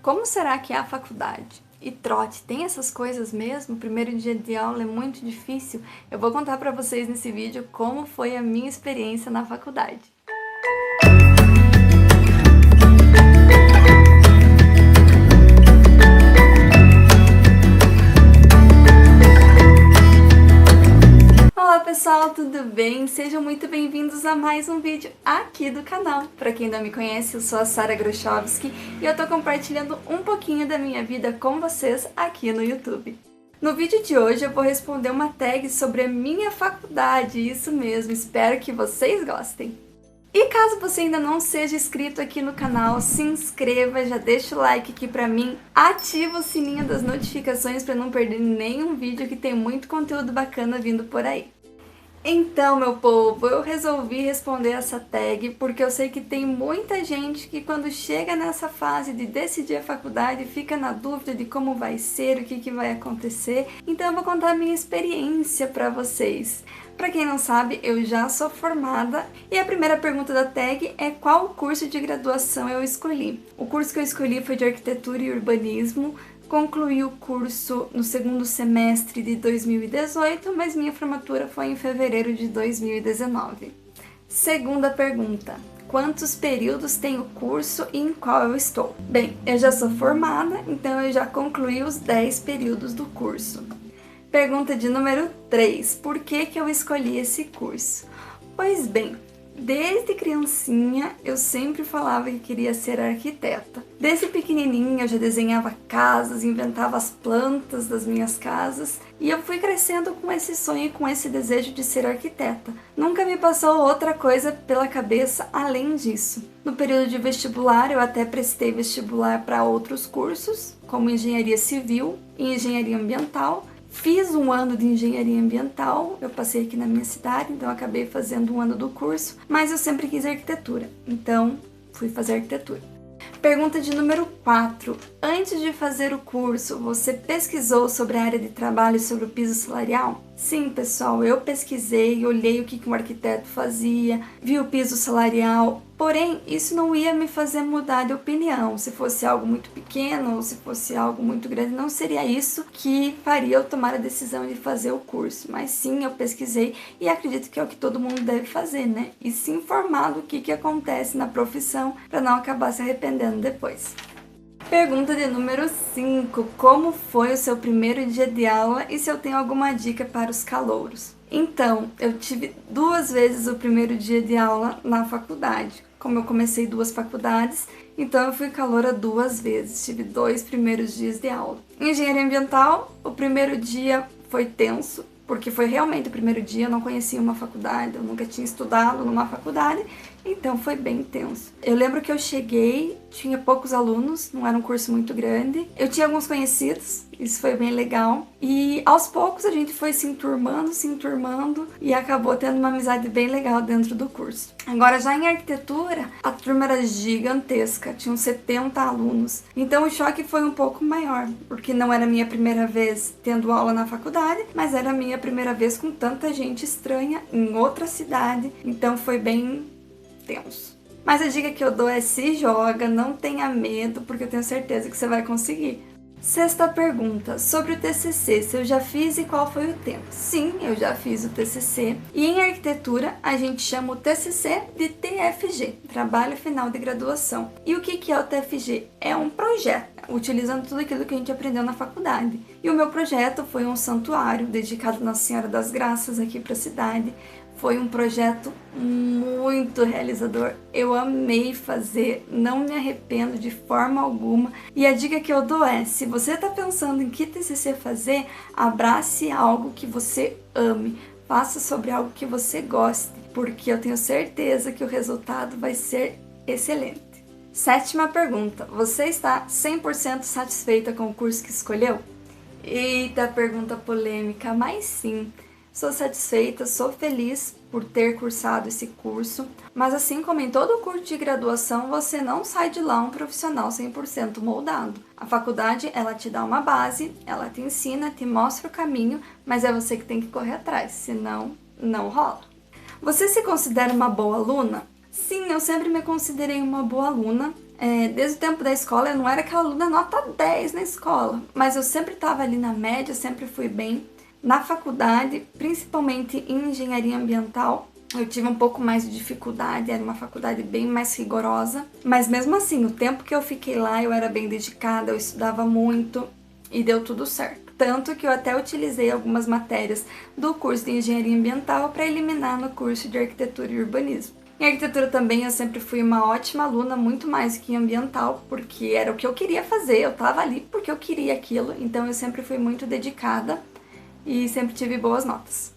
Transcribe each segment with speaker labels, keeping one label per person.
Speaker 1: Como será que é a faculdade? E trote, tem essas coisas mesmo? O primeiro dia de aula é muito difícil? Eu vou contar pra vocês nesse vídeo como foi a minha experiência na faculdade. Olá pessoal, tudo bem? Sejam muito bem-vindos a mais um vídeo aqui do canal. Para quem não me conhece, eu sou a Sara Grochowski e eu tô compartilhando um pouquinho da minha vida com vocês aqui no YouTube. No vídeo de hoje eu vou responder uma tag sobre a minha faculdade, isso mesmo, espero que vocês gostem. E caso você ainda não seja inscrito aqui no canal, se inscreva, já deixa o like aqui pra mim, ativa o sininho das notificações para não perder nenhum vídeo que tem muito conteúdo bacana vindo por aí. Então, meu povo, eu resolvi responder essa tag porque eu sei que tem muita gente que quando chega nessa fase de decidir a faculdade fica na dúvida de como vai ser, o que vai acontecer. Então eu vou contar a minha experiência para vocês. Para quem não sabe, eu já sou formada e a primeira pergunta da tag é qual curso de graduação eu escolhi. O curso que eu escolhi foi de Arquitetura e Urbanismo. Concluí o curso no segundo semestre de 2018, mas minha formatura foi em fevereiro de 2019. Segunda pergunta: quantos períodos tem o curso e em qual eu estou? Bem, eu já sou formada, então eu já concluí os 10 períodos do curso. Pergunta de número 3: por que eu escolhi esse curso? Pois bem, desde criancinha eu sempre falava que queria ser arquiteta. Desde pequenininha eu já desenhava casas, inventava as plantas das minhas casas e eu fui crescendo com esse sonho e com esse desejo de ser arquiteta. Nunca me passou outra coisa pela cabeça além disso. No período de vestibular eu até prestei vestibular para outros cursos, como engenharia civil e engenharia ambiental. Fiz um ano de engenharia ambiental, eu passei aqui na minha cidade, então acabei fazendo um ano do curso, mas eu sempre quis arquitetura, então fui fazer arquitetura. Pergunta de número 4. Antes de fazer o curso, você pesquisou sobre a área de trabalho e sobre o piso salarial? Sim, pessoal, eu pesquisei, olhei o que um arquiteto fazia, vi o piso salarial, porém, isso não ia me fazer mudar de opinião. Se fosse algo muito pequeno ou se fosse algo muito grande, não seria isso que faria eu tomar a decisão de fazer o curso. Mas sim, eu pesquisei e acredito que é o que todo mundo deve fazer, né? E se informar do que acontece na profissão para não acabar se arrependendo depois. Pergunta de número 5. Como foi o seu primeiro dia de aula e se eu tenho alguma dica para os calouros? Então, eu tive 2 vezes o primeiro dia de aula na faculdade. Como eu comecei 2 faculdades, então eu fui caloura 2 vezes. Tive 2 primeiros dias de aula. Em engenharia ambiental, o primeiro dia foi tenso, porque foi realmente o primeiro dia, eu não conhecia uma faculdade, eu nunca tinha estudado numa faculdade, então foi bem tenso. Eu lembro que eu cheguei, tinha poucos alunos, não era um curso muito grande, eu tinha alguns conhecidos, isso foi bem legal, e aos poucos a gente foi se enturmando, e acabou tendo uma amizade bem legal dentro do curso. Agora, já em arquitetura, a turma era gigantesca, tinham 70 alunos, então o choque foi um pouco maior, porque não era a minha primeira vez tendo aula na faculdade, mas era a minha primeira vez com tanta gente estranha em outra cidade, então foi bem tenso. Mas a dica que eu dou é: se joga, não tenha medo, porque eu tenho certeza que você vai conseguir. Sexta pergunta, sobre o TCC, se eu já fiz e qual foi o tema? Sim, eu já fiz o TCC, e em arquitetura a gente chama o TCC de TFG, Trabalho Final de Graduação. E o que é o TFG? É um projeto, utilizando tudo aquilo que a gente aprendeu na faculdade. E o meu projeto foi um santuário dedicado a Nossa Senhora das Graças aqui para a cidade. Foi um projeto muito realizador, eu amei fazer, não me arrependo de forma alguma. E a dica que eu dou é: se você está pensando em que TCC fazer, abrace algo que você ame, faça sobre algo que você goste, porque eu tenho certeza que o resultado vai ser excelente. Sétima pergunta, você está 100% satisfeita com o curso que escolheu? Eita, pergunta polêmica, mas sim. Sou satisfeita, sou feliz por ter cursado esse curso, mas assim como em todo curso de graduação, você não sai de lá um profissional 100% moldado. A faculdade, ela te dá uma base, ela te ensina, te mostra o caminho, mas é você que tem que correr atrás, senão não rola. Você se considera uma boa aluna? Sim, eu sempre me considerei uma boa aluna. Desde o tempo da escola eu não era aquela aluna nota 10 na escola, mas eu sempre estava ali na média, sempre fui bem. Na faculdade, principalmente em engenharia ambiental, eu tive um pouco mais de dificuldade, era uma faculdade bem mais rigorosa, mas mesmo assim, o tempo que eu fiquei lá eu era bem dedicada, eu estudava muito e deu tudo certo. Tanto que eu até utilizei algumas matérias do curso de engenharia ambiental para eliminar no curso de arquitetura e urbanismo. Em arquitetura também eu sempre fui uma ótima aluna, muito mais que em ambiental, porque era o que eu queria fazer, eu estava ali porque eu queria aquilo, então eu sempre fui muito dedicada e sempre tive boas notas.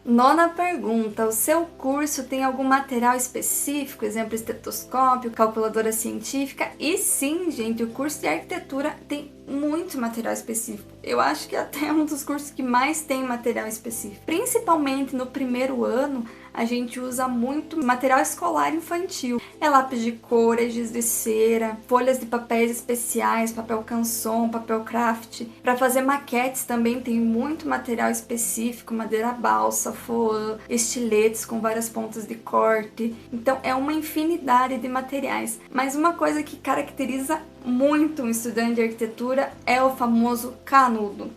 Speaker 1: Nona pergunta, o seu curso tem algum material específico, exemplo estetoscópio, calculadora científica? E sim, gente, o curso de arquitetura tem muito material específico. Eu acho que até é um dos cursos que mais tem material específico. Principalmente no primeiro ano, a gente usa muito material escolar infantil. É lápis de cor, é giz de cera, folhas de papéis especiais, papel canson, papel craft. Para fazer maquetes também tem muito material específico, madeira balsa, foam, estiletes com várias pontas de corte. Então é uma infinidade de materiais. Mas uma coisa que caracteriza muito um estudante de arquitetura é o famoso canudo.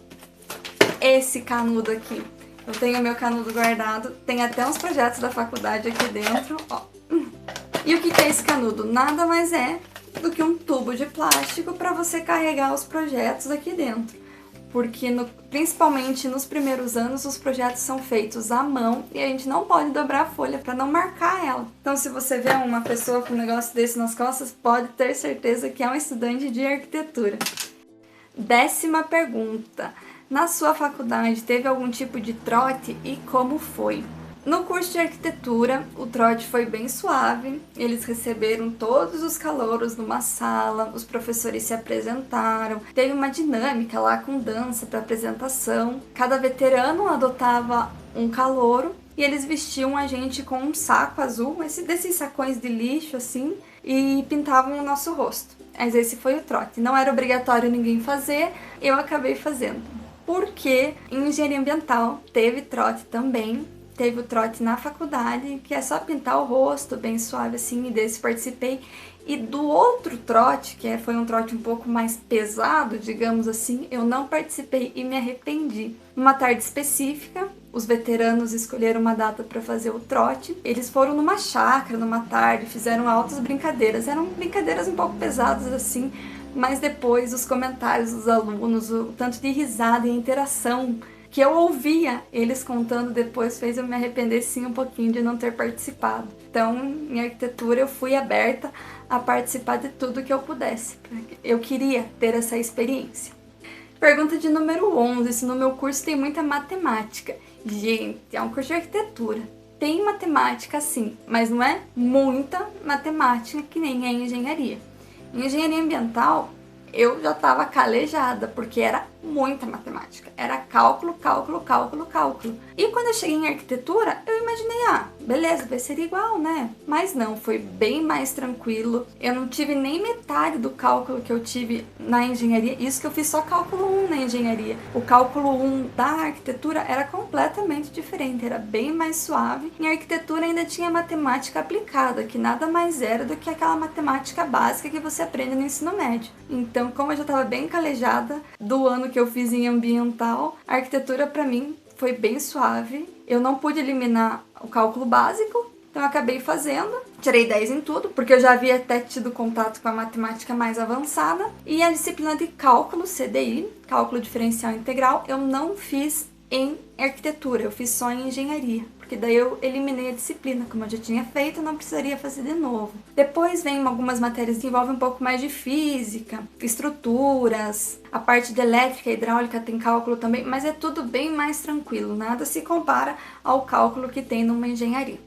Speaker 1: Esse canudo aqui. Eu tenho meu canudo guardado, tem até uns projetos da faculdade aqui dentro, ó. E o que é esse canudo? Nada mais é do que um tubo de plástico para você carregar os projetos aqui dentro. Porque principalmente nos primeiros anos os projetos são feitos à mão e a gente não pode dobrar a folha para não marcar ela. Então se você vê uma pessoa com um negócio desse nas costas, pode ter certeza que é um estudante de arquitetura. 10ª pergunta. Na sua faculdade teve algum tipo de trote e como foi? No curso de arquitetura, o trote foi bem suave, eles receberam todos os calouros numa sala, os professores se apresentaram, teve uma dinâmica lá com dança para apresentação, cada veterano adotava um calouro e eles vestiam a gente com um saco azul, desses sacões de lixo assim, e pintavam o nosso rosto. Mas esse foi o trote, não era obrigatório ninguém fazer, eu acabei fazendo. Porque em engenharia ambiental teve trote também, teve o trote na faculdade, que é só pintar o rosto bem suave assim, e desse participei. E do outro trote, foi um trote um pouco mais pesado, digamos assim, eu não participei e me arrependi. Numa tarde específica, os veteranos escolheram uma data para fazer o trote. Eles foram numa chácara, numa tarde, fizeram altas brincadeiras. Eram brincadeiras um pouco pesadas assim, mas depois os comentários dos alunos, o tanto de risada e interação que eu ouvia eles contando depois fez eu me arrepender sim um pouquinho de não ter participado. Então, em arquitetura eu fui aberta a participar de tudo que eu pudesse. Eu queria ter essa experiência. Pergunta de número 11. Se no meu curso tem muita matemática? Gente, é um curso de arquitetura. Tem matemática sim, mas não é muita matemática que nem é em engenharia. Em engenharia ambiental, eu já estava calejada, porque era muita matemática. Era cálculo, cálculo, cálculo, cálculo. E quando eu cheguei em arquitetura, eu imaginei, beleza, vai ser igual, né? Mas não, foi bem mais tranquilo. Eu não tive nem metade do cálculo que eu tive na engenharia. Isso que eu fiz só cálculo 1 na engenharia. O cálculo 1 da arquitetura era completamente diferente, era bem mais suave. Em arquitetura ainda tinha matemática aplicada, que nada mais era do que aquela matemática básica que você aprende no ensino médio. Então, como eu já estava bem calejada do ano que eu fiz em ambiental, a arquitetura para mim foi bem suave. Eu não pude eliminar o cálculo básico, então eu acabei fazendo. Tirei 10 em tudo, porque eu já havia até tido contato com a matemática mais avançada. E a disciplina de cálculo, CDI, cálculo diferencial integral, eu não fiz em arquitetura, eu fiz só em engenharia. Porque daí eu eliminei a disciplina, como eu já tinha feito, eu não precisaria fazer de novo. Depois vem algumas matérias que envolvem um pouco mais de física, estruturas, a parte de elétrica e hidráulica tem cálculo também, mas é tudo bem mais tranquilo, nada se compara ao cálculo que tem numa engenharia.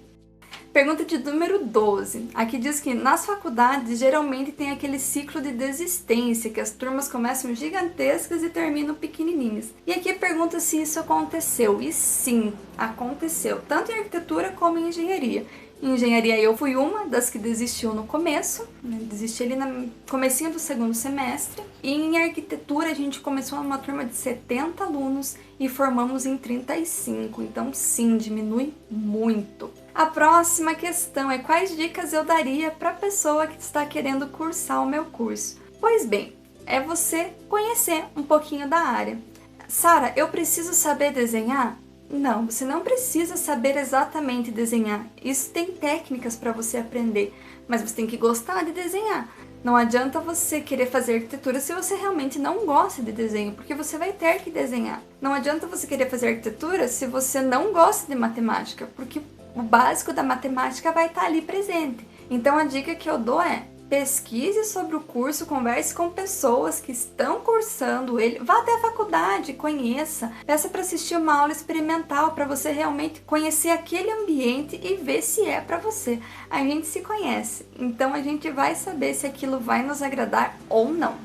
Speaker 1: Pergunta de número 12. Aqui diz que nas faculdades geralmente tem aquele ciclo de desistência, que as turmas começam gigantescas e terminam pequenininhas. E aqui pergunta se isso aconteceu. E sim, aconteceu, tanto em arquitetura como em engenharia. Em engenharia eu fui uma das que desistiu no começo, né? Desisti ali no comecinho do segundo semestre. E em arquitetura a gente começou numa turma de 70 alunos e formamos em 35, então sim, diminui muito. A próxima questão é quais dicas eu daria para a pessoa que está querendo cursar o meu curso? Pois bem, é você conhecer um pouquinho da área. Sara, eu preciso saber desenhar? Não, você não precisa saber exatamente desenhar. Isso tem técnicas para você aprender, mas você tem que gostar de desenhar. Não adianta você querer fazer arquitetura se você realmente não gosta de desenho, porque você vai ter que desenhar. Não adianta você querer fazer arquitetura se você não gosta de matemática, porque o básico da matemática vai estar ali presente. Então a dica que eu dou é: pesquise sobre o curso, converse com pessoas que estão cursando ele, vá até a faculdade, conheça, peça para assistir uma aula experimental para você realmente conhecer aquele ambiente e ver se é para você. A gente se conhece, então a gente vai saber se aquilo vai nos agradar ou não.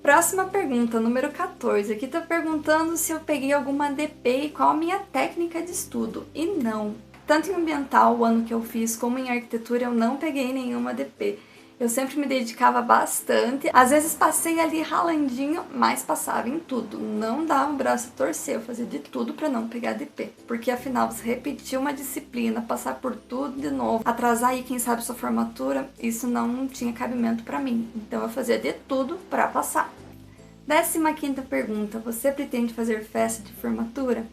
Speaker 1: Próxima pergunta, número 14. Aqui tá perguntando se eu peguei alguma DP e qual a minha técnica de estudo. E não. Tanto em ambiental, o ano que eu fiz, como em arquitetura, eu não peguei nenhuma DP. Eu sempre me dedicava bastante, às vezes passei ali ralandinho, mas passava em tudo. Não dava o braço a torcer, eu fazia de tudo para não pegar DP. Porque afinal, você repetir uma disciplina, passar por tudo de novo, atrasar aí, quem sabe, sua formatura, isso não tinha cabimento para mim. Então eu fazia de tudo para passar. 15ª pergunta, você pretende fazer festa de formatura?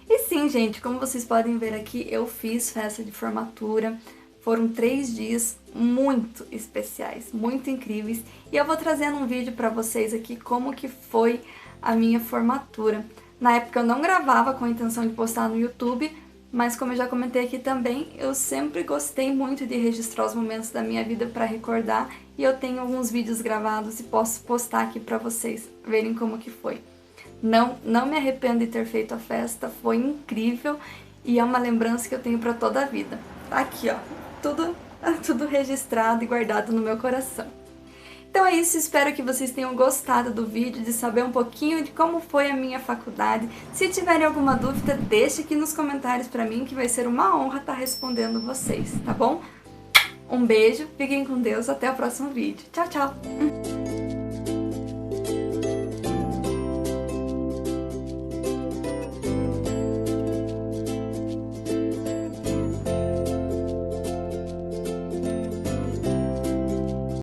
Speaker 1: E sim, gente, como vocês podem ver aqui, eu fiz festa de formatura. Foram 3 dias muito especiais, muito incríveis. E eu vou trazendo um vídeo para vocês aqui como que foi a minha formatura. Na época eu não gravava com a intenção de postar no YouTube, mas como eu já comentei aqui também, eu sempre gostei muito de registrar os momentos da minha vida para recordar. E eu tenho alguns vídeos gravados e posso postar aqui para vocês verem como que foi. Não me arrependo de ter feito a festa, foi incrível e é uma lembrança que eu tenho para toda a vida. Tá aqui, ó. Tudo registrado e guardado no meu coração. Então é isso, espero que vocês tenham gostado do vídeo, de saber um pouquinho de como foi a minha faculdade. Se tiverem alguma dúvida, deixe aqui nos comentários pra mim, que vai ser uma honra estar respondendo vocês, tá bom? Um beijo, fiquem com Deus, até o próximo vídeo. Tchau, tchau!